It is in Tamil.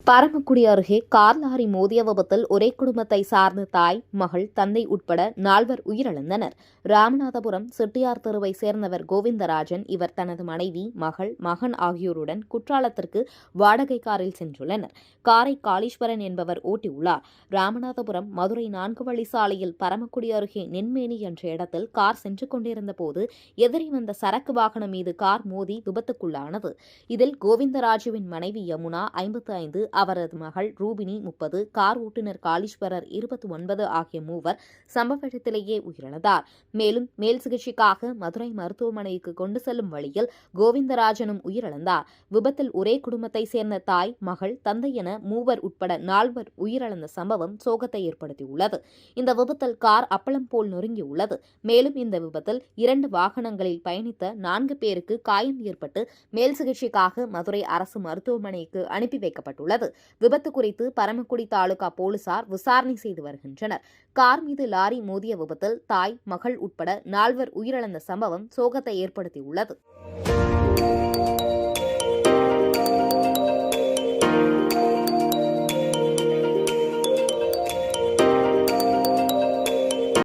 பரமக்குடி அருகே கார் லாரி மோதிய விபத்தில் ஒரே குடும்பத்தை சார்ந்த தாய், மகள், தந்தை உட்பட 4 உயிரிழந்தனர். ராமநாதபுரம் செட்டியார் தெருவை சேர்ந்தவர் கோவிந்தராஜன். இவர் தனது மனைவி, மகள், மகன் ஆகியோருடன் குற்றாலத்திற்கு வாடகை காரில் சென்றுள்ளனர். காரை காளீஸ்வரன் என்பவர் ஓட்டியுள்ளார். ராமநாதபுரம் மதுரை 4 வழி சாலையில் பரமக்குடி அருகே நென்மேனி என்ற இடத்தில் கார் சென்று கொண்டிருந்த போது எதிரே வந்த சரக்கு வாகனம் மீது கார் மோதி விபத்துக்குள்ளானது. இதில் கோவிந்தராஜுவின் மனைவி யமுனா 55, அவரது மகள் ரூபினி 30, கார் ஓட்டுநர் காளீஸ்வரர் 29 ஆகிய மூவர் சம்பவ இடத்திலேயே உயிரிழந்தார். மேலும் மேல் சிகிச்சைக்காக மதுரை மருத்துவமனைக்கு கொண்டு செல்லும் வழியில் கோவிந்தராஜனும் உயிரிழந்தார். விபத்தில் ஒரே குடும்பத்தை சேர்ந்த தாய், மகள், தந்தை என மூவர் உட்பட 4 உயிரிழந்த சம்பவம் சோகத்தை ஏற்படுத்தியுள்ளது. இந்த விபத்தில் கார் அப்பளம் போல் நொறுங்கியுள்ளது. மேலும் இந்த விபத்தில் 2 வாகனங்களில் பயணித்த 4 பேருக்கு காயம் ஏற்பட்டு மேல் சிகிச்சைக்காக மதுரை அரசு மருத்துவமனைக்கு அனுப்பி வைக்கப்பட்டுள்ளது. விபத்து குறித்து பரமக்குடி தாலுகா போலீசார் விசாரணை செய்து வருகின்றனர். கார் மீது லாரி மோதிய விபத்தில் தாய், மகள் உட்பட 4 உயிரிழந்த சம்பவம் சோகத்தை ஏற்படுத்தியுள்ளது.